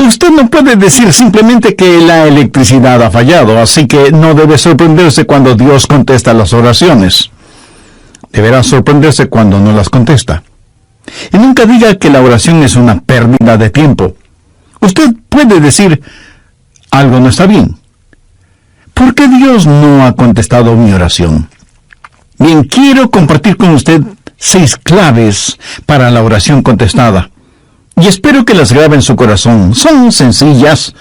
Usted no puede decir simplemente que la electricidad ha fallado, así que no debe sorprenderse cuando Dios contesta las oraciones. Deberá sorprenderse cuando no las contesta. Y nunca diga que la oración es una pérdida de tiempo. Usted puede decir, algo no está bien. ¿Por qué Dios no ha contestado mi oración? Bien, quiero compartir con usted 6 claves para la oración contestada. Y espero que las grabe en su corazón. Son sencillas,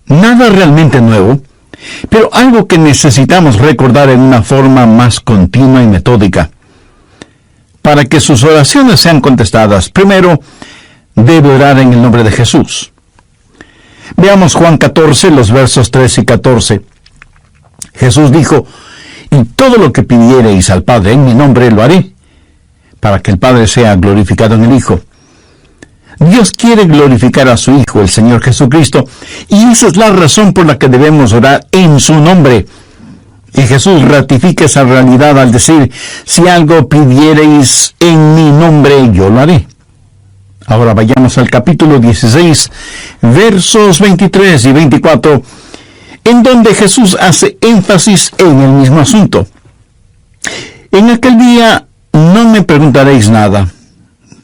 nada realmente nuevo, pero algo que necesitamos recordar en una forma más continua y metódica. Para que sus oraciones sean contestadas, primero, debe orar en el nombre de Jesús. Veamos Juan 14, los versos 13 y 14. Jesús dijo, y todo lo que pidiereis al Padre en mi nombre lo haré, para que el Padre sea glorificado en el Hijo. Dios quiere glorificar a su Hijo, el Señor Jesucristo, y esa es la razón por la que debemos orar en su nombre. Y Jesús ratifica esa realidad al decir, si algo pidiereis en mi nombre, yo lo haré. Ahora vayamos al capítulo 16, versos 23 y 24, en donde Jesús hace énfasis en el mismo asunto. En aquel día no me preguntaréis nada.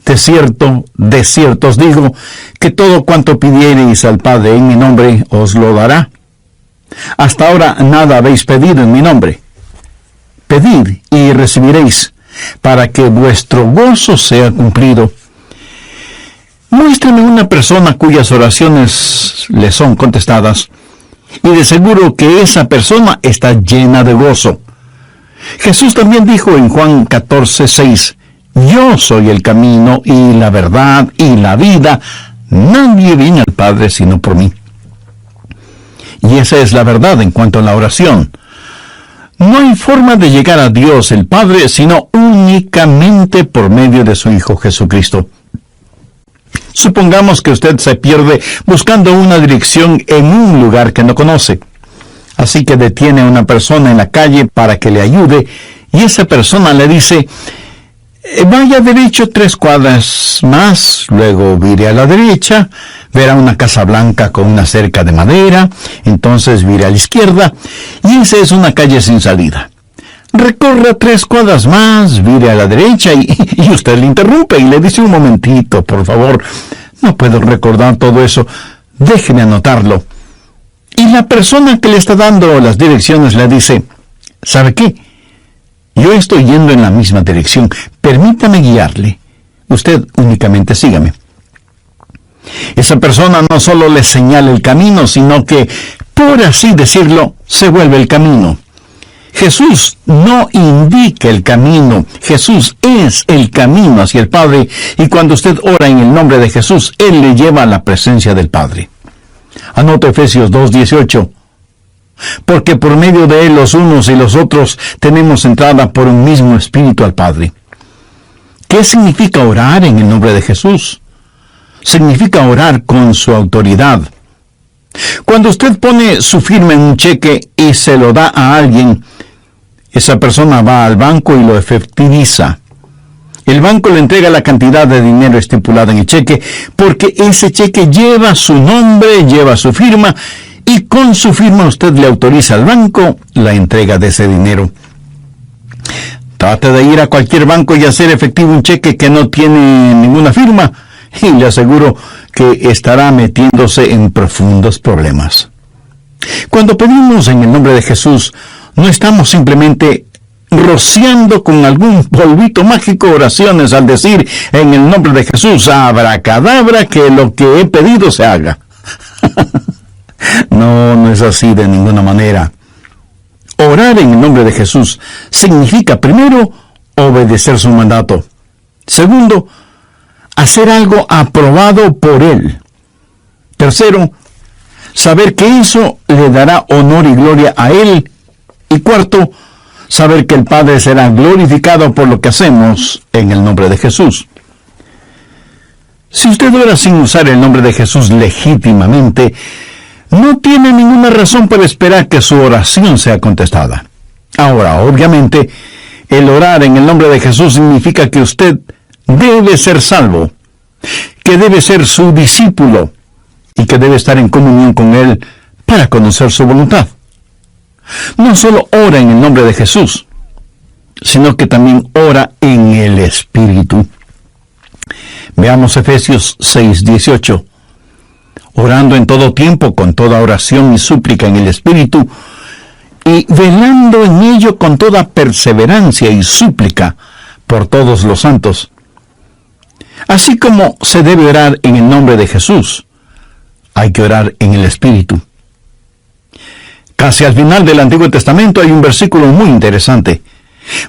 De cierto os digo, que todo cuanto pidiereis al Padre en mi nombre, os lo dará. Hasta ahora nada habéis pedido en mi nombre. Pedid y recibiréis, para que vuestro gozo sea cumplido. Muéstrame una persona cuyas oraciones le son contestadas, y de seguro que esa persona está llena de gozo. Jesús también dijo en Juan 14:6, yo soy el camino y la verdad y la vida. Nadie viene al Padre sino por mí. Y esa es la verdad en cuanto a la oración. No hay forma de llegar a Dios el Padre sino únicamente por medio de su Hijo Jesucristo. Supongamos que usted se pierde buscando una dirección en un lugar que no conoce. Así que detiene a una persona en la calle para que le ayude, y esa persona le dice, vaya derecho 3 cuadras más, luego vire a la derecha, verá una casa blanca con una cerca de madera, entonces vire a la izquierda, y esa es una calle sin salida. Recorra 3 cuadras más, vire a la derecha, y usted le interrumpe y le dice, un momentito, por favor, no puedo recordar todo eso, déjeme anotarlo. Y la persona que le está dando las direcciones le dice, ¿sabe qué? Yo estoy yendo en la misma dirección. Permítame guiarle. Usted únicamente sígame. Esa persona no solo le señala el camino, sino que, por así decirlo, se vuelve el camino. Jesús no indica el camino. Jesús es el camino hacia el Padre, y cuando usted ora en el nombre de Jesús, Él le lleva a la presencia del Padre. Anota Efesios 2:18. Porque por medio de Él los unos y los otros tenemos entrada por un mismo Espíritu al Padre. ¿Qué significa orar en el nombre de Jesús? Significa orar con su autoridad. Cuando usted pone su firma en un cheque y se lo da a alguien, esa persona va al banco y lo efectiviza. El banco le entrega la cantidad de dinero estipulada en el cheque, porque ese cheque lleva su nombre, lleva su firma, y con su firma usted le autoriza al banco la entrega de ese dinero. Trate de ir a cualquier banco y hacer efectivo un cheque que no tiene ninguna firma, y le aseguro que estará metiéndose en profundos problemas. Cuando pedimos en el nombre de Jesús, no estamos simplemente rociando con algún polvito mágico oraciones al decir en el nombre de Jesús, abracadabra, que lo que he pedido se haga. No es así de ninguna manera. Orar en el nombre de Jesús significa, primero, obedecer su mandato. Segundo, hacer algo aprobado por Él. Tercero, saber que eso le dará honor y gloria a Él. Y cuarto, saber que el Padre será glorificado por lo que hacemos en el nombre de Jesús. Si usted ora sin usar el nombre de Jesús legítimamente, no tiene ninguna razón para esperar que su oración sea contestada. Ahora, obviamente, el orar en el nombre de Jesús significa que usted debe ser salvo, que debe ser su discípulo, y que debe estar en comunión con Él para conocer su voluntad. No solo ora en el nombre de Jesús, sino que también ora en el Espíritu. Veamos Efesios 6:18. Orando en todo tiempo con toda oración y súplica en el Espíritu, y velando en ello con toda perseverancia y súplica por todos los santos. Así como se debe orar en el nombre de Jesús, hay que orar en el Espíritu. Casi al final del Antiguo Testamento hay un versículo muy interesante.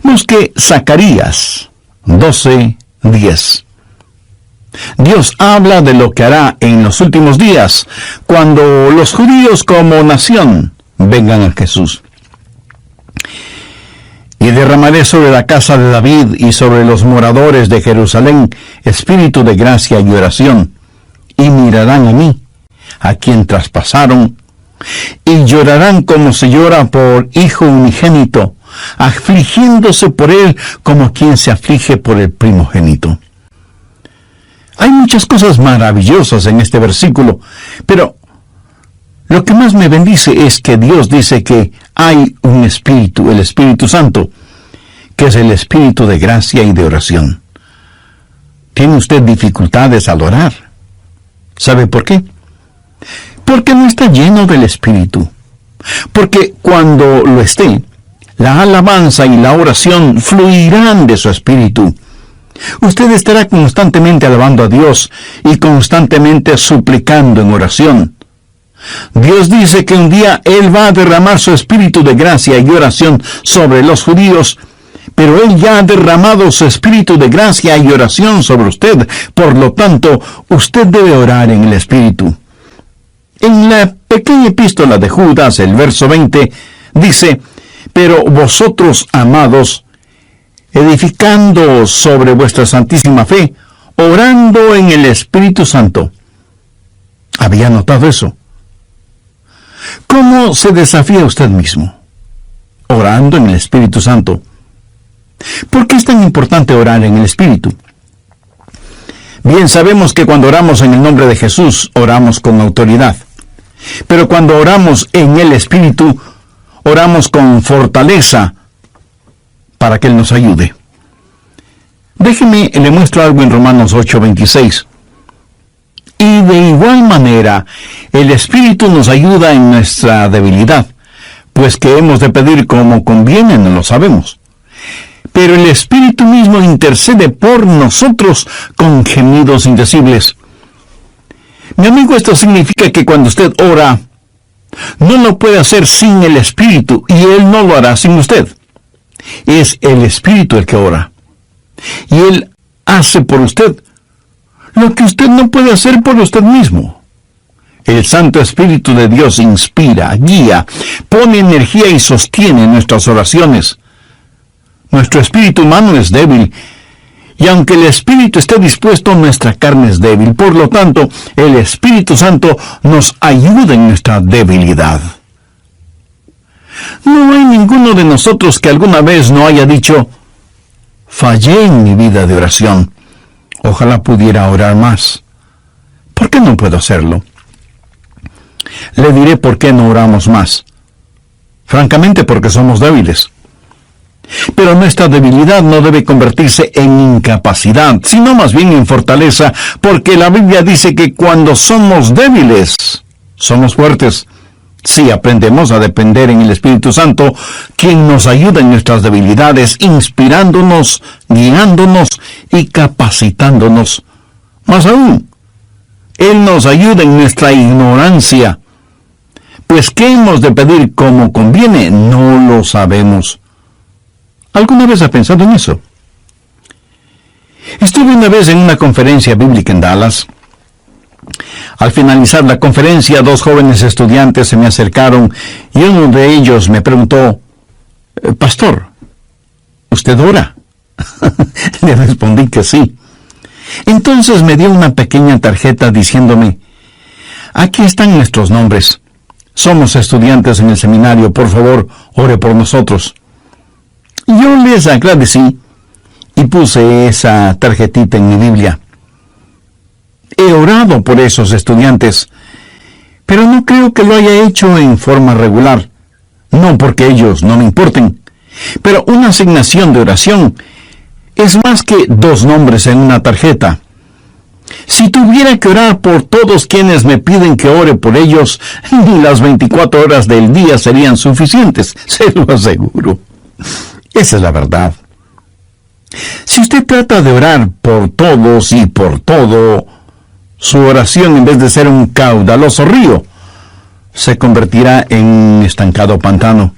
Busque Zacarías 12:10. Dios habla de lo que hará en los últimos días, cuando los judíos como nación vengan a Jesús. Y derramaré sobre la casa de David y sobre los moradores de Jerusalén espíritu de gracia y oración, y mirarán a mí, a quien traspasaron, y llorarán como se llora por hijo unigénito, afligiéndose por él como quien se aflige por el primogénito. Hay muchas cosas maravillosas en este versículo, pero lo que más me bendice es que Dios dice que hay un Espíritu, el Espíritu Santo, que es el Espíritu de gracia y de oración. ¿Tiene usted dificultades al orar? ¿Sabe por qué? Porque no está lleno del Espíritu. Porque cuando lo esté, la alabanza y la oración fluirán de su Espíritu. Usted estará constantemente alabando a Dios y constantemente suplicando en oración. Dios dice que un día Él va a derramar su espíritu de gracia y oración sobre los judíos, pero Él ya ha derramado su espíritu de gracia y oración sobre usted. Por lo tanto, usted debe orar en el Espíritu. En la pequeña epístola de Judas, el verso 20, dice: pero vosotros, amados, edificando sobre vuestra santísima fe, orando en el Espíritu Santo. ¿Había notado eso? ¿Cómo se desafía usted mismo? Orando en el Espíritu Santo. ¿Por qué es tan importante orar en el Espíritu? Bien, sabemos que cuando oramos en el nombre de Jesús, oramos con autoridad. Pero cuando oramos en el Espíritu, oramos con fortaleza para que Él nos ayude. Déjeme, le muestro algo en Romanos 8:26. Y de igual manera, el Espíritu nos ayuda en nuestra debilidad, pues que hemos de pedir como conviene, no lo sabemos. Pero el Espíritu mismo intercede por nosotros con gemidos indecibles. Mi amigo, esto significa que cuando usted ora, no lo puede hacer sin el Espíritu, y Él no lo hará sin usted. Es el Espíritu el que ora. Y Él hace por usted lo que usted no puede hacer por usted mismo. El Santo Espíritu de Dios inspira, guía, pone energía y sostiene nuestras oraciones. Nuestro espíritu humano es débil, y aunque el Espíritu esté dispuesto, nuestra carne es débil. Por lo tanto, el Espíritu Santo nos ayuda en nuestra debilidad. No hay ninguno de nosotros que alguna vez no haya dicho: fallé en mi vida de oración. Ojalá pudiera orar más. ¿Por qué no puedo hacerlo? Le diré por qué no oramos más. Francamente, porque somos débiles. Pero nuestra debilidad no debe convertirse en incapacidad, sino más bien en fortaleza, porque la Biblia dice que cuando somos débiles, somos fuertes. Si aprendemos a depender en el Espíritu Santo, quien nos ayuda en nuestras debilidades, inspirándonos, guiándonos y capacitándonos. Más aún, Él nos ayuda en nuestra ignorancia. Pues ¿qué hemos de pedir como conviene? No lo sabemos. ¿Alguna vez ha pensado en eso? Estuve una vez en una conferencia bíblica en Dallas. Al finalizar la conferencia, 2 jóvenes estudiantes se me acercaron y uno de ellos me preguntó: Pastor, ¿usted ora? Le respondí que sí. Entonces me dio una pequeña tarjeta diciéndome: aquí están nuestros nombres. Somos estudiantes en el seminario, por favor, ore por nosotros. Yo les agradecí y puse esa tarjetita en mi Biblia. He orado por esos estudiantes pero no creo que lo haya hecho en forma regular. No porque ellos no me importen, pero una asignación de oración es más que 2 nombres en una tarjeta. Si tuviera que orar por todos quienes me piden que ore por ellos, ni las 24 horas del día serían suficientes, se lo aseguro. Esa es la verdad. Si usted trata de orar por todos y por todo, su oración, en vez de ser un caudaloso río, se convertirá en un estancado pantano.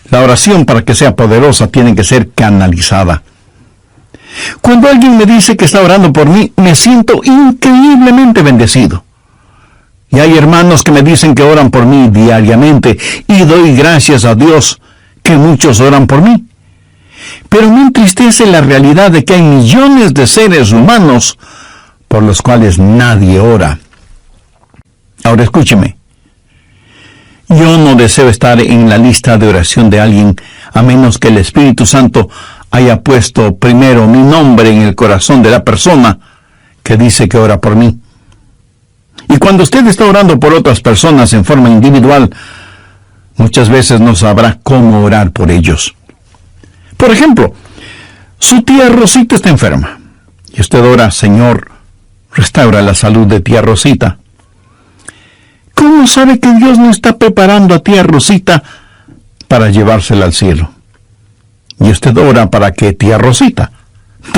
La oración, para que sea poderosa, tiene que ser canalizada. Cuando alguien me dice que está orando por mí, me siento increíblemente bendecido. Y hay hermanos que me dicen que oran por mí diariamente, y doy gracias a Dios que muchos oran por mí. Pero me entristece la realidad de que hay millones de seres humanos por los cuales nadie ora. Ahora escúcheme. Yo no deseo estar en la lista de oración de alguien, a menos que el Espíritu Santo haya puesto primero mi nombre en el corazón de la persona que dice que ora por mí. Y cuando usted está orando por otras personas en forma individual, muchas veces no sabrá cómo orar por ellos. Por ejemplo, su tía Rosita está enferma, y usted ora: Señor, restaura la salud de tía Rosita. ¿Cómo sabe que Dios no está preparando a tía Rosita para llevársela al cielo? Y usted ora para que tía Rosita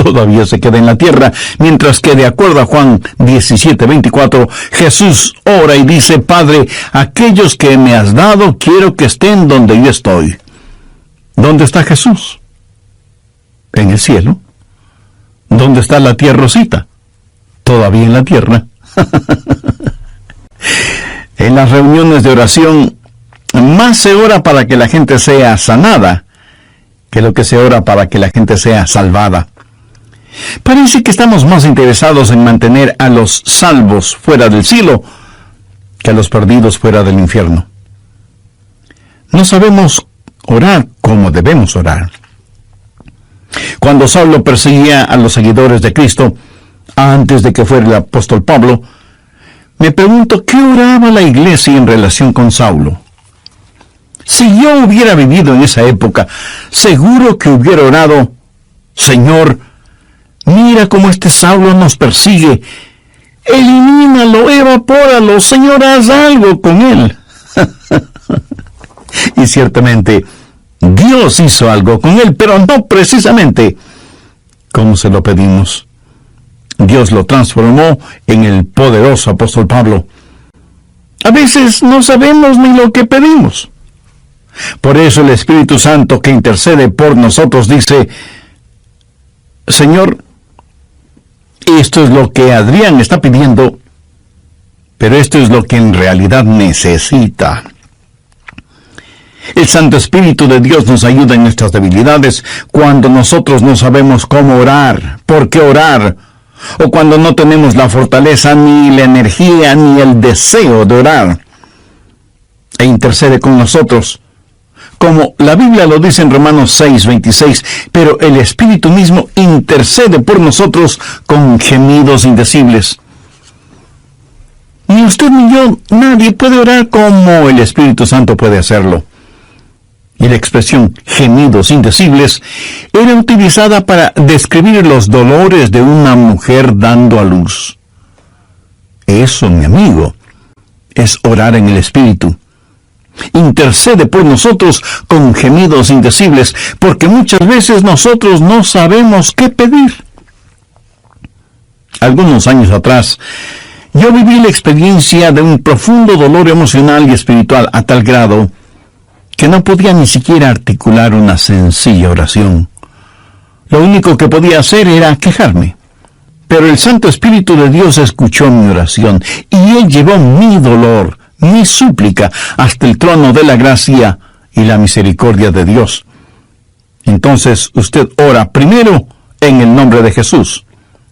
todavía se quede en la tierra, mientras que, de acuerdo a Juan 17:24, Jesús ora y dice: Padre, aquellos que me has dado, quiero que estén donde yo estoy. ¿Dónde está Jesús? En el cielo. ¿Dónde está la tía Rosita? Todavía en la tierra. En las reuniones de oración, más se ora para que la gente sea sanada que lo que se ora para que la gente sea salvada. Parece que estamos más interesados en mantener a los salvos fuera del cielo que a los perdidos fuera del infierno. No sabemos orar como debemos orar. Cuando Saulo perseguía a los seguidores de Cristo, antes de que fuera el apóstol Pablo, me pregunto qué oraba la iglesia en relación con Saulo. Si yo hubiera vivido en esa época, seguro que hubiera orado: Señor, mira cómo este Saulo nos persigue. Elimínalo, evapóralo, Señor, haz algo con él. Y ciertamente, Dios hizo algo con él, pero no precisamente como se lo pedimos. Dios lo transformó en el poderoso apóstol Pablo. A veces no sabemos ni lo que pedimos. Por eso el Espíritu Santo, que intercede por nosotros, dice: Señor, esto es lo que Adrián está pidiendo, pero esto es lo que en realidad necesita. El Santo Espíritu de Dios nos ayuda en nuestras debilidades, cuando nosotros no sabemos cómo orar, por qué orar, o cuando no tenemos la fortaleza, ni la energía, ni el deseo de orar. E intercede con nosotros, como la Biblia lo dice en Romanos 6:26, pero el Espíritu mismo intercede por nosotros con gemidos indecibles. Ni usted ni yo, nadie puede orar como el Espíritu Santo puede hacerlo. Y la expresión gemidos indecibles era utilizada para describir los dolores de una mujer dando a luz. Eso, mi amigo, es orar en el Espíritu. Intercede por nosotros con gemidos indecibles, porque muchas veces nosotros no sabemos qué pedir. Algunos años atrás, yo viví la experiencia de un profundo dolor emocional y espiritual a tal grado que no podía ni siquiera articular una sencilla oración. Lo único que podía hacer era quejarme. Pero el Santo Espíritu de Dios escuchó mi oración, y Él llevó mi dolor, mi súplica, hasta el trono de la gracia y la misericordia de Dios. Entonces usted ora primero en el nombre de Jesús,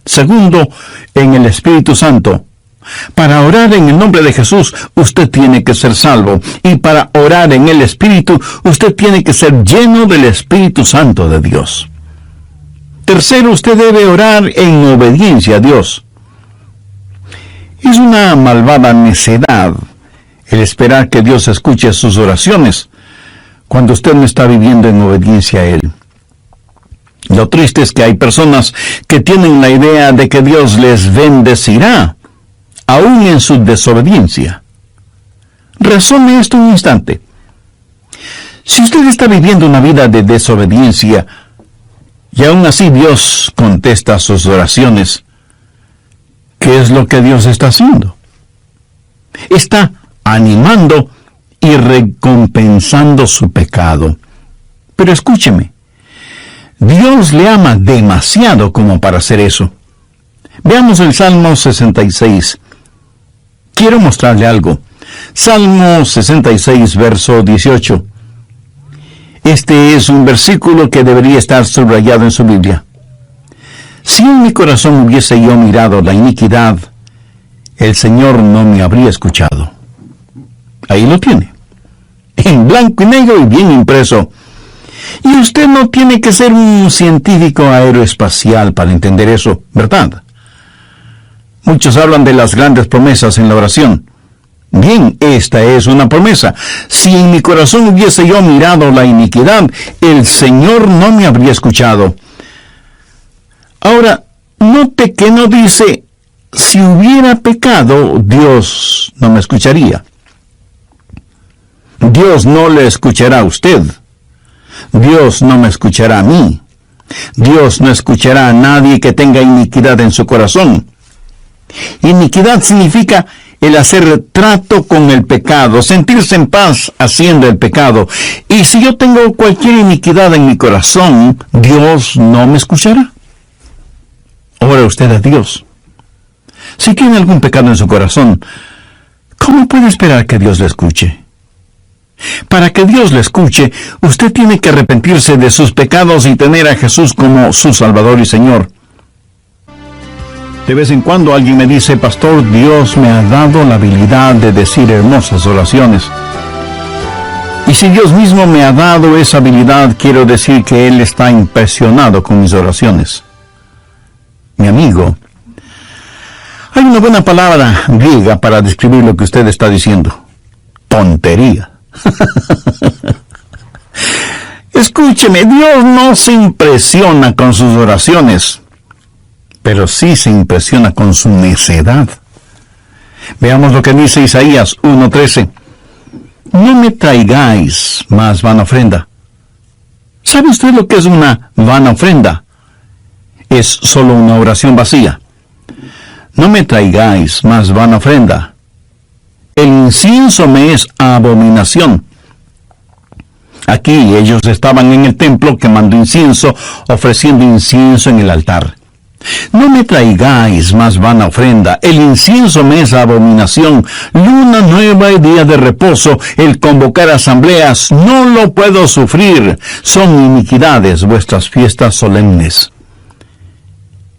segundo en el Espíritu Santo. Para orar en el nombre de Jesús, usted tiene que ser salvo, y para orar en el Espíritu, usted tiene que ser lleno del Espíritu Santo de Dios. Tercero, usted debe orar en obediencia a Dios. Es una malvada necedad el esperar que Dios escuche sus oraciones cuando usted no está viviendo en obediencia a Él. Lo triste es que hay personas que tienen la idea de que Dios les bendecirá, aún en su desobediencia. Razone esto un instante. Si usted está viviendo una vida de desobediencia, y aún así Dios contesta sus oraciones, ¿qué es lo que Dios está haciendo? Está animando y recompensando su pecado. Pero escúcheme, Dios le ama demasiado como para hacer eso. Veamos el Salmo 66. Quiero mostrarle algo. Salmo 66, verso 18. Este es un versículo que debería estar subrayado en su Biblia. Si en mi corazón hubiese yo mirado la iniquidad, el Señor no me habría escuchado. Ahí lo tiene, en blanco y negro y bien impreso. Y usted no tiene que ser un científico aeroespacial para entender eso, ¿verdad? Muchos hablan de las grandes promesas en la oración. Bien, esta es una promesa. Si en mi corazón hubiese yo mirado la iniquidad, el Señor no me habría escuchado. Ahora, note que no dice, si hubiera pecado, Dios no me escucharía. Dios no le escuchará a usted. Dios no me escuchará a mí. Dios no escuchará a nadie que tenga iniquidad en su corazón. Iniquidad significa el hacer trato con el pecado, sentirse en paz haciendo el pecado. Y si yo tengo cualquier iniquidad en mi corazón, Dios no me escuchará. Ore usted a Dios. Si tiene algún pecado en su corazón, ¿cómo puede esperar que Dios le escuche? Para que Dios le escuche, usted tiene que arrepentirse de sus pecados y tener a Jesús como su Salvador y Señor. De vez en cuando alguien me dice, pastor, Dios me ha dado la habilidad de decir hermosas oraciones. Y si Dios mismo me ha dado esa habilidad, quiero decir que Él está impresionado con mis oraciones. Mi amigo, hay una buena palabra griega para describir lo que usted está diciendo. Tontería. Escúcheme, Dios no se impresiona con sus oraciones, pero sí se impresiona con su necedad. Veamos lo que dice Isaías 1:13. No me traigáis más vana ofrenda. ¿Sabe usted lo que es una vana ofrenda? Es solo una oración vacía. No me traigáis más vana ofrenda. El incienso me es abominación. Aquí ellos estaban en el templo quemando incienso, ofreciendo incienso en el altar. No me traigáis más vana ofrenda, el incienso me es abominación, luna nueva y día de reposo, el convocar asambleas, no lo puedo sufrir, son iniquidades vuestras fiestas solemnes.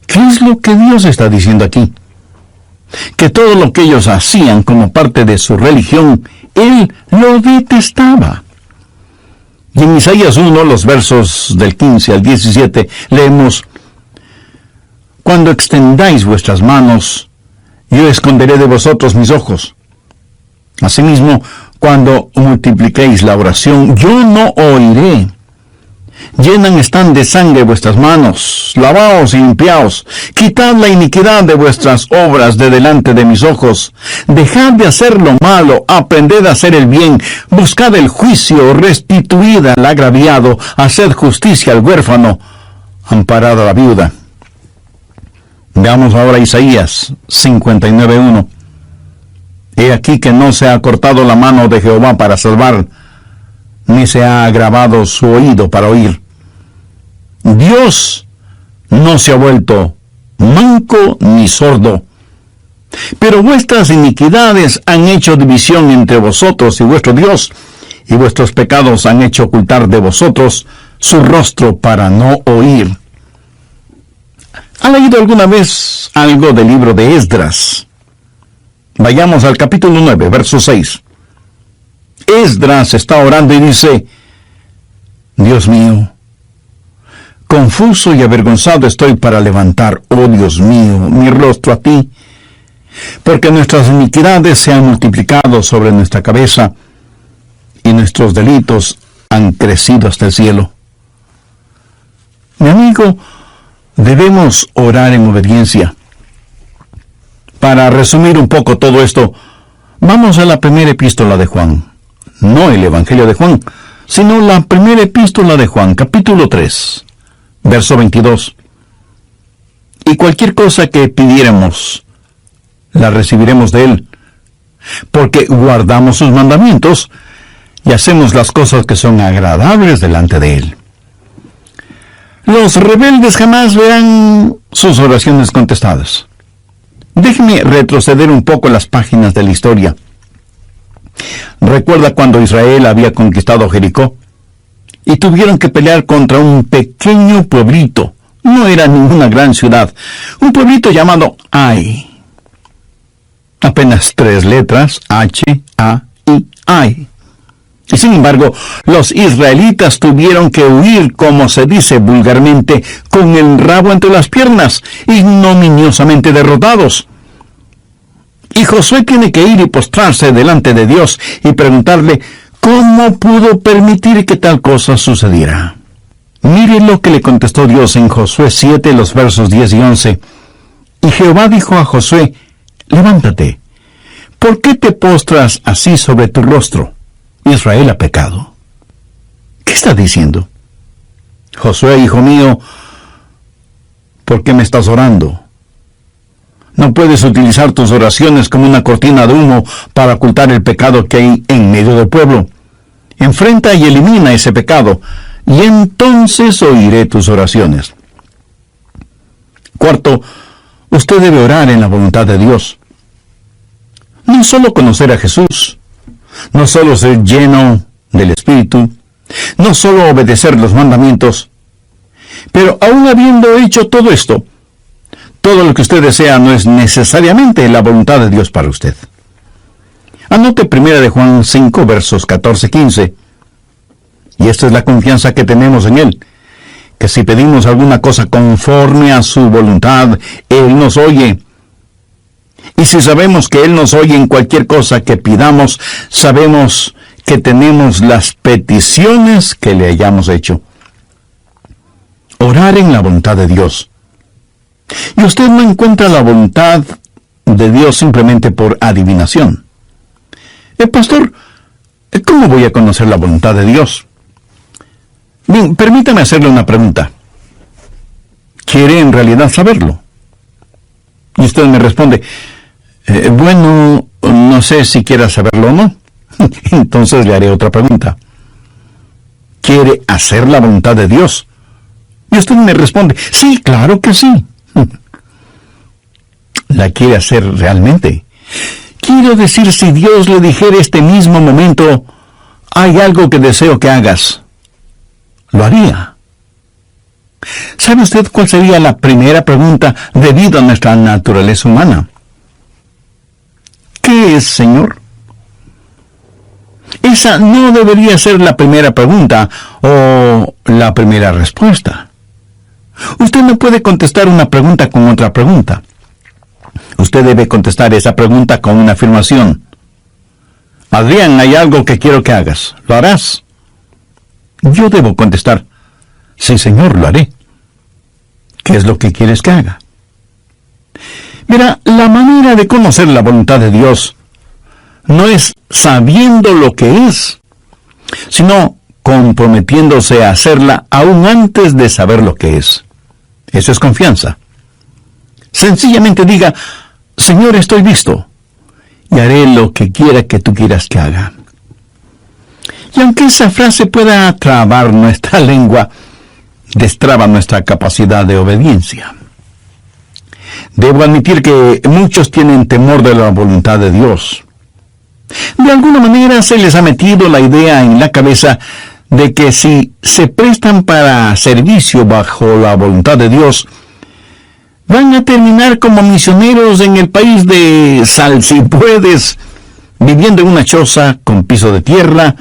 ¿Qué es lo que Dios está diciendo aquí? Que todo lo que ellos hacían como parte de su religión, Él lo detestaba. Y en Isaías 1, los versos del 15 al 17, leemos: Cuando extendáis vuestras manos, yo esconderé de vosotros mis ojos. Asimismo, cuando multipliquéis la oración, yo no oiré. Llenan están de sangre vuestras manos, lavaos y limpiaos, quitad la iniquidad de vuestras obras de delante de mis ojos, dejad de hacer lo malo, aprended a hacer el bien, buscad el juicio, restituid al agraviado, haced justicia al huérfano, amparad a la viuda. Veamos ahora Isaías 59:1. He aquí que no se ha cortado la mano de Jehová para salvar, ni se ha agravado su oído para oír. Dios no se ha vuelto manco ni sordo, pero vuestras iniquidades han hecho división entre vosotros y vuestro Dios, y vuestros pecados han hecho ocultar de vosotros su rostro para no oír. ¿Ha leído alguna vez algo del libro de Esdras? Vayamos al capítulo 9, verso 6. Esdras está orando y dice: Dios mío, confuso y avergonzado estoy para levantar, oh Dios mío, mi rostro a ti. porque nuestras iniquidades se han multiplicado sobre nuestra cabeza, y nuestros delitos han crecido hasta el cielo. Mi amigo, debemos orar en obediencia. Para resumir un poco todo esto, vamos a la primera epístola de Juan. No el Evangelio de Juan, sino la primera epístola de Juan, capítulo 3, verso 22. Y cualquier cosa que pidiéramos, la recibiremos de Él, porque guardamos sus mandamientos y hacemos las cosas que son agradables delante de Él. Los rebeldes jamás verán sus oraciones contestadas. Déjeme retroceder un poco las páginas de la historia. Recuerda cuando Israel había conquistado Jericó y tuvieron que pelear contra un pequeño pueblito. No era ninguna gran ciudad. Un pueblito llamado Ai. Apenas 3 letras, H-A-I, Ai. Y sin embargo, los israelitas tuvieron que huir, como se dice vulgarmente, con el rabo entre las piernas, ignominiosamente derrotados. Y Josué tiene que ir y postrarse delante de Dios y preguntarle cómo pudo permitir que tal cosa sucediera. Mire lo que le contestó Dios en Josué 7, los versos 10 y 11. Y Jehová dijo a Josué: levántate, ¿por qué te postras así sobre tu rostro? Israel ha pecado. ¿Qué está diciendo? Josué, hijo mío, ¿por qué me estás orando? No puedes utilizar tus oraciones como una cortina de humo para ocultar el pecado que hay en medio del pueblo. Enfrenta y elimina ese pecado, y entonces oiré tus oraciones. Cuarto, usted debe orar en la voluntad de Dios. No solo conocer a Jesús, no solo ser lleno del Espíritu, no solo obedecer los mandamientos, pero aún habiendo hecho todo esto, todo lo que usted desea no es necesariamente la voluntad de Dios para usted. Anote 1 de Juan 5, versos 14-15. Y esta es la confianza que tenemos en Él, que si pedimos alguna cosa conforme a su voluntad, Él nos oye. Y si sabemos que Él nos oye en cualquier cosa que pidamos, sabemos que tenemos las peticiones que le hayamos hecho. Orar en la voluntad de Dios. Y usted no encuentra la voluntad de Dios simplemente por adivinación. Pastor, ¿cómo voy a conocer la voluntad de Dios? Bien, permítame hacerle una pregunta. ¿Quiere en realidad saberlo? Y usted me responde: bueno, no sé si quiera saberlo o no. Entonces le haré otra pregunta. ¿Quiere hacer la voluntad de Dios? Y usted me responde: sí, claro que sí. ¿La quiere hacer realmente? Quiero decir, si Dios le dijera este mismo momento: hay algo que deseo que hagas, ¿lo haría? ¿Sabe usted cuál sería la primera pregunta debido a nuestra naturaleza humana? ¿Qué es, Señor? Esa no debería ser la primera pregunta o la primera respuesta. Usted no puede contestar una pregunta con otra pregunta. Usted debe contestar esa pregunta con una afirmación. Adrián, hay algo que quiero que hagas. ¿Lo harás? Yo debo contestar: sí, Señor, lo haré. ¿Qué es lo que quieres que haga? Mira, la manera de conocer la voluntad de Dios no es sabiendo lo que es, sino comprometiéndose a hacerla aún antes de saber lo que es. Eso es confianza. Sencillamente diga: Señor, estoy listo, y haré lo que quiera que tú quieras que haga. Y aunque esa frase pueda trabar nuestra lengua, destraba nuestra capacidad de obediencia. Debo admitir que muchos tienen temor de la voluntad de Dios. De alguna manera se les ha metido la idea en la cabeza de que si se prestan para servicio bajo la voluntad de Dios, van a terminar como misioneros en el país de Sal si puedes, viviendo en una choza con piso de tierra.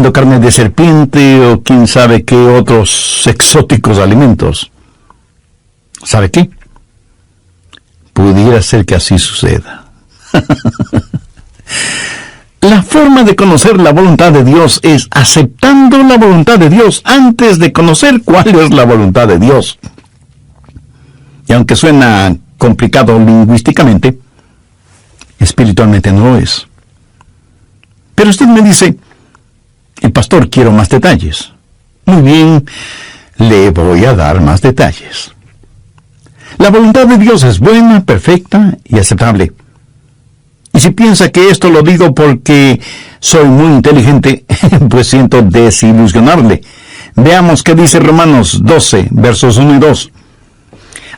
comiendo carne de serpiente o quién sabe qué otros exóticos alimentos. ¿Sabe qué? Pudiera ser que así suceda. La forma de conocer la voluntad de Dios es aceptando la voluntad de Dios antes de conocer cuál es la voluntad de Dios. Y aunque suena complicado lingüísticamente, espiritualmente no lo es. Pero usted me dice, el pastor, quiero más detalles. Muy bien, le voy a dar más detalles. La voluntad de Dios es buena, perfecta y aceptable. Y si piensa que esto lo digo porque soy muy inteligente, pues siento desilusionarle. Veamos qué dice Romanos 12, versos 1 y 2.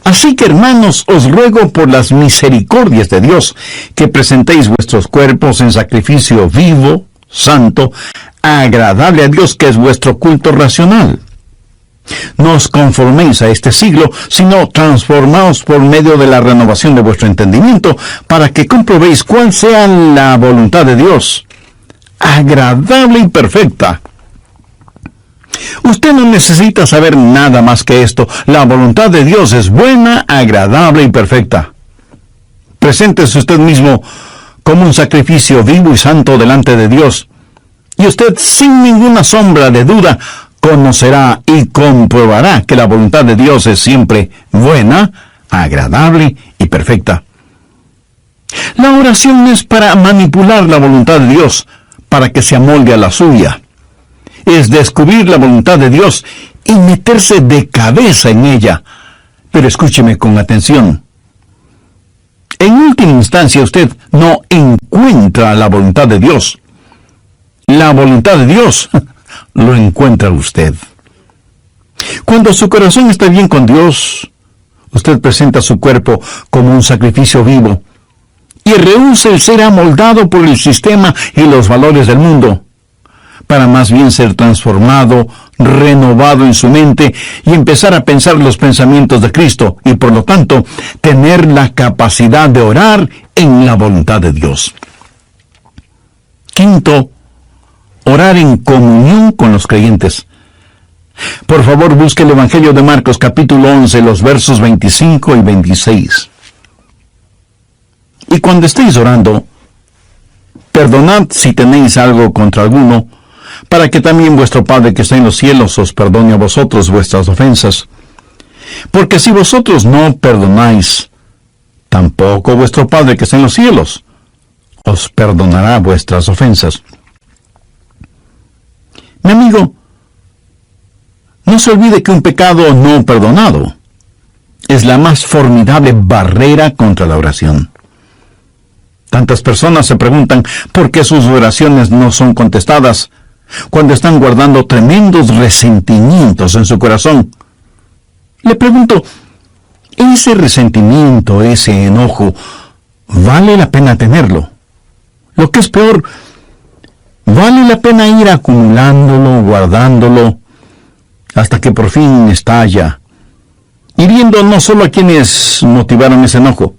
Así que, hermanos, os ruego por las misericordias de Dios, que presentéis vuestros cuerpos en sacrificio vivo, santo, agradable a Dios, que es vuestro culto racional. No os conforméis a este siglo, sino transformaos por medio de la renovación de vuestro entendimiento, para que comprobéis cuál sea la voluntad de Dios, agradable y perfecta. Usted no necesita saber nada más que esto. La voluntad de Dios es buena, agradable y perfecta. Preséntese usted mismo como un sacrificio vivo y santo delante de Dios, y usted, sin ninguna sombra de duda, conocerá y comprobará que la voluntad de Dios es siempre buena, agradable y perfecta. La oración es para manipular la voluntad de Dios, para que se amolde a la suya. Es descubrir la voluntad de Dios y meterse de cabeza en ella. Pero escúcheme con atención. En última instancia, usted no encuentra la voluntad de Dios. La voluntad de Dios lo encuentra usted. Cuando su corazón está bien con Dios, usted presenta su cuerpo como un sacrificio vivo y rehúsa el ser amoldado por el sistema y los valores del mundo, para más bien ser transformado, renovado en su mente y empezar a pensar los pensamientos de Cristo y, por lo tanto, tener la capacidad de orar en la voluntad de Dios. Quinto, orar en comunión con los creyentes. Por favor, busque el Evangelio de Marcos, capítulo 11, los versos 25 y 26. Y cuando estéis orando, perdonad si tenéis algo contra alguno, para que también vuestro Padre que está en los cielos os perdone a vosotros vuestras ofensas. Porque si vosotros no perdonáis, tampoco vuestro Padre que está en los cielos os perdonará vuestras ofensas. Mi amigo, no se olvide que un pecado no perdonado es la más formidable barrera contra la oración. Tantas personas se preguntan por qué sus oraciones no son contestadas cuando están guardando tremendos resentimientos en su corazón. Le pregunto, ¿ese resentimiento, ese enojo, vale la pena tenerlo? Lo que es peor, ¿vale la pena ir acumulándolo, guardándolo, hasta que por fin estalla, hiriendo no solo a quienes motivaron ese enojo,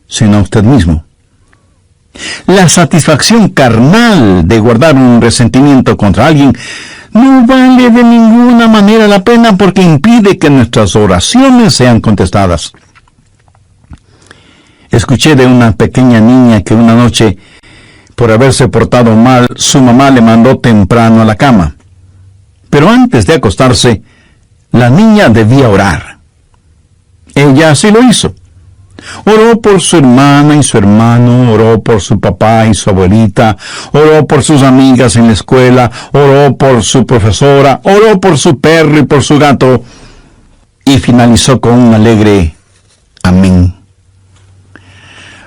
sino a usted mismo? La satisfacción carnal de guardar un resentimiento contra alguien no vale de ninguna manera la pena, porque impide que nuestras oraciones sean contestadas. Escuché de una pequeña niña que una noche, por haberse portado mal, su mamá le mandó temprano a la cama. Pero antes de acostarse, la niña debía orar. Ella así lo hizo. Oró por su hermana y su hermano, oró por su papá y su abuelita, oró por sus amigas en la escuela, oró por su profesora, oró por su perro y por su gato, y finalizó con un alegre amén.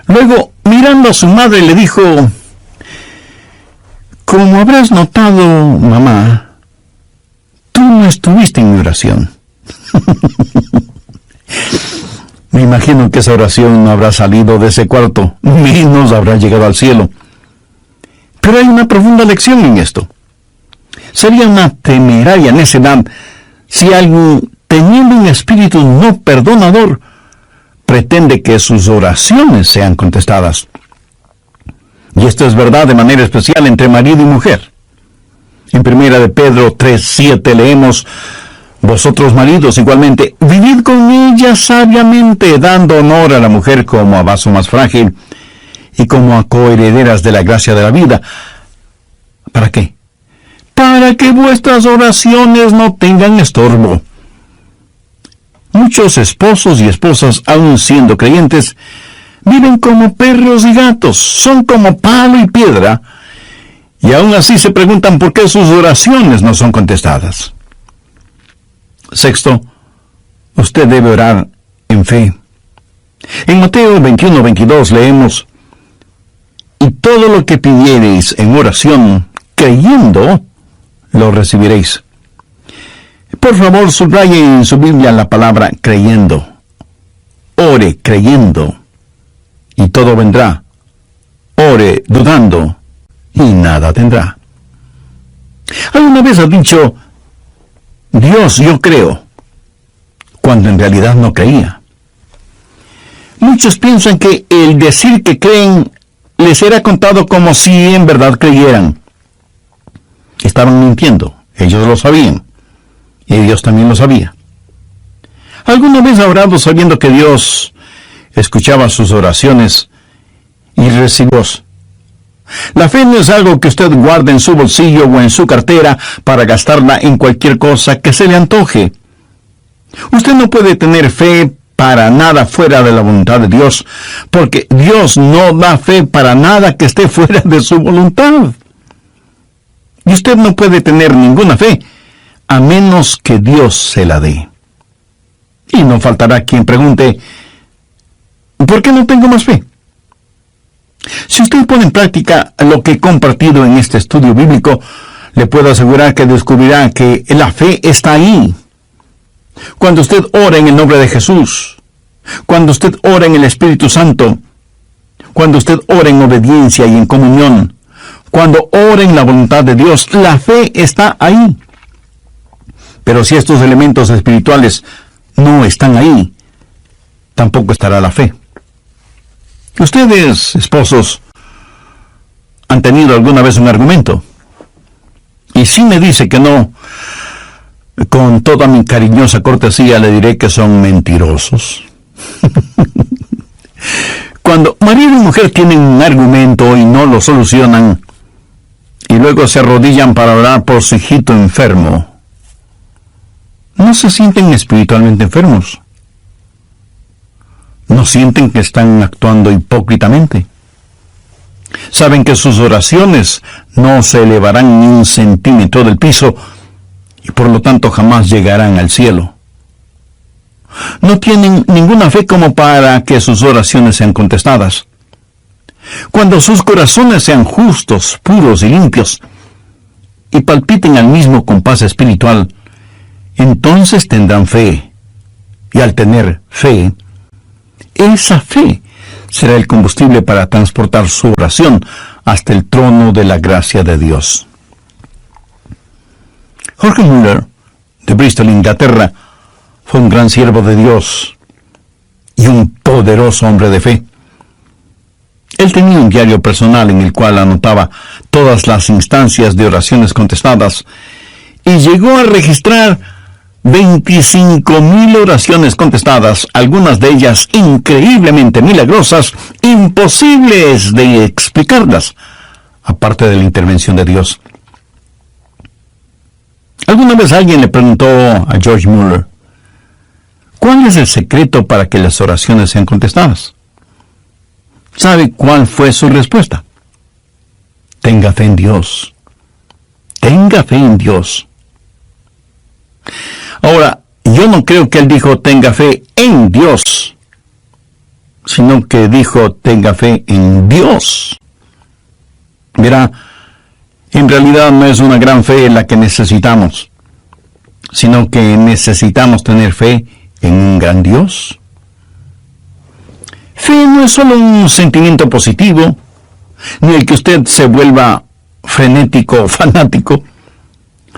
Luego, mirando a su madre, le dijo: como habrás notado, mamá, tú no estuviste en mi oración. Me imagino que esa oración no habrá salido de ese cuarto, menos habrá llegado al cielo. Pero hay una profunda lección en esto. Sería una temeraria necedad si alguien, teniendo un espíritu no perdonador, pretende que sus oraciones sean contestadas. Y esto es verdad de manera especial entre marido y mujer. En 1 de Pedro 3:7 leemos: vosotros maridos igualmente, vivid con ella sabiamente, dando honor a la mujer como a vaso más frágil y como a coherederas de la gracia de la vida. ¿Para qué? Para que vuestras oraciones no tengan estorbo. Muchos esposos y esposas, aun siendo creyentes, viven como perros y gatos, son como palo y piedra, y aún así se preguntan por qué sus oraciones no son contestadas. Sexto, usted debe orar en fe. En Mateo 21:22 leemos: y todo lo que pidiereis en oración, creyendo, lo recibiréis. Por favor, subraye en su Biblia la palabra creyendo. Ore creyendo, y todo vendrá. Ore dudando, y nada tendrá. ¿Alguna vez has dicho: Dios, yo creo, cuando en realidad no creía? Muchos piensan que el decir que creen les era contado como si en verdad creyeran. Estaban mintiendo, ellos lo sabían, y Dios también lo sabía. ¿Alguna vez ha orado sabiendo que Dios escuchaba sus oraciones y recibió? La fe no es algo que usted guarde en su bolsillo o en su cartera para gastarla en cualquier cosa que se le antoje. Usted no puede tener fe para nada fuera de la voluntad de Dios, porque Dios no da fe para nada que esté fuera de su voluntad. Y usted no puede tener ninguna fe a menos que Dios se la dé. Y no faltará quien pregunte: ¿por qué no tengo más fe? Si usted pone en práctica lo que he compartido en este estudio bíblico, le puedo asegurar que descubrirá que la fe está ahí. Cuando usted ora en el nombre de Jesús, cuando usted ora en el Espíritu Santo, cuando usted ora en obediencia y en comunión, cuando ora en la voluntad de Dios, la fe está ahí. Pero si estos elementos espirituales no están ahí, tampoco estará la fe. Ustedes, esposos, han tenido alguna vez un argumento, y si me dice que no, con toda mi cariñosa cortesía le diré que son mentirosos. Cuando marido y mujer tienen un argumento y no lo solucionan, y luego se arrodillan para orar por su hijito enfermo, ¿no se sienten espiritualmente enfermos? ¿No sienten que están actuando hipócritamente? Saben que sus oraciones no se elevarán ni un centímetro del piso y por lo tanto jamás llegarán al cielo. No tienen ninguna fe como para que sus oraciones sean contestadas. Cuando sus corazones sean justos, puros y limpios, y palpiten al mismo compás espiritual, entonces tendrán fe. Y al tener fe, esa fe será el combustible para transportar su oración hasta el trono de la gracia de Dios. Jorge Muller, de Bristol, Inglaterra, fue un gran siervo de Dios y un poderoso hombre de fe. Él tenía un diario personal en el cual anotaba todas las instancias de oraciones contestadas y llegó a registrar 25,000 oraciones contestadas, algunas de ellas increíblemente milagrosas, imposibles de explicarlas, aparte de la intervención de Dios. Alguna vez alguien le preguntó a George Muller: ¿cuál es el secreto para que las oraciones sean contestadas? ¿Sabe cuál fue su respuesta? Tenga fe en Dios. Tenga fe en Dios. Ahora, yo no creo que él dijo tenga fe en Dios, sino que dijo tenga fe en Dios. Verá, en realidad no es una gran fe la que necesitamos, sino que necesitamos tener fe en un gran Dios. Fe no es solo un sentimiento positivo, ni el que usted se vuelva frenético o fanático,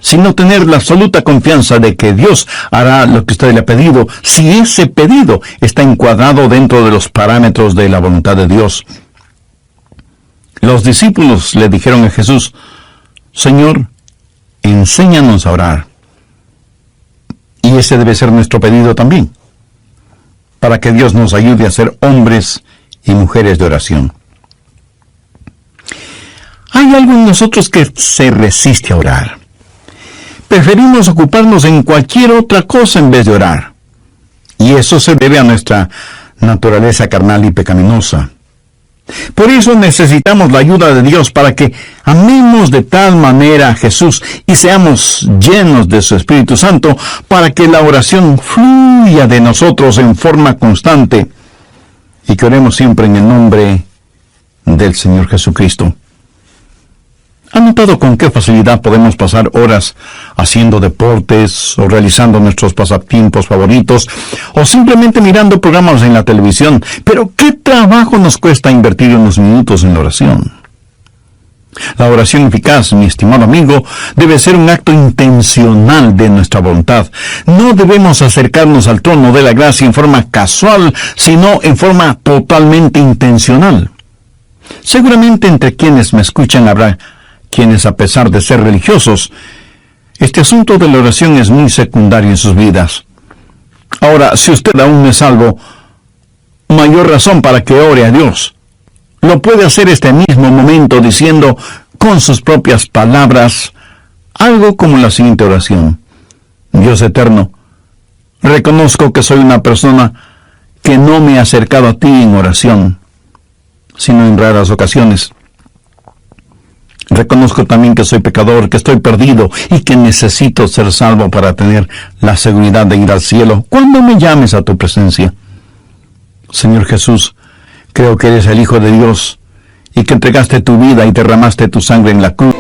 sino tener la absoluta confianza de que Dios hará lo que usted le ha pedido, si ese pedido está encuadrado dentro de los parámetros de la voluntad de Dios. Los discípulos le dijeron a Jesús: Señor, enséñanos a orar. Y ese debe ser nuestro pedido también, para que Dios nos ayude a ser hombres y mujeres de oración. Hay algo en nosotros que se resiste a orar. Preferimos ocuparnos en cualquier otra cosa en vez de orar. Y eso se debe a nuestra naturaleza carnal y pecaminosa. Por eso necesitamos la ayuda de Dios para que amemos de tal manera a Jesús y seamos llenos de su Espíritu Santo para que la oración fluya de nosotros en forma constante y que oremos siempre en el nombre del Señor Jesucristo. ¿Han notado con qué facilidad podemos pasar horas haciendo deportes o realizando nuestros pasatiempos favoritos o simplemente mirando programas en la televisión? Pero ¿qué trabajo nos cuesta invertir unos minutos en la oración? La oración eficaz, mi estimado amigo, debe ser un acto intencional de nuestra voluntad. No debemos acercarnos al trono de la gracia en forma casual, sino en forma totalmente intencional. Seguramente entre quienes me escuchan habrá quienes, a pesar de ser religiosos, este asunto de la oración es muy secundario en sus vidas. Ahora, si usted aún no es salvo, mayor razón para que ore a Dios. Lo puede hacer este mismo momento diciendo con sus propias palabras algo como la siguiente oración: Dios eterno, reconozco que soy una persona que no me ha acercado a ti en oración, sino en raras ocasiones. Reconozco también que soy pecador, que estoy perdido y que necesito ser salvo para tener la seguridad de ir al cielo cuando me llames a tu presencia. Señor Jesús, creo que eres el Hijo de Dios y que entregaste tu vida y derramaste tu sangre en la cruz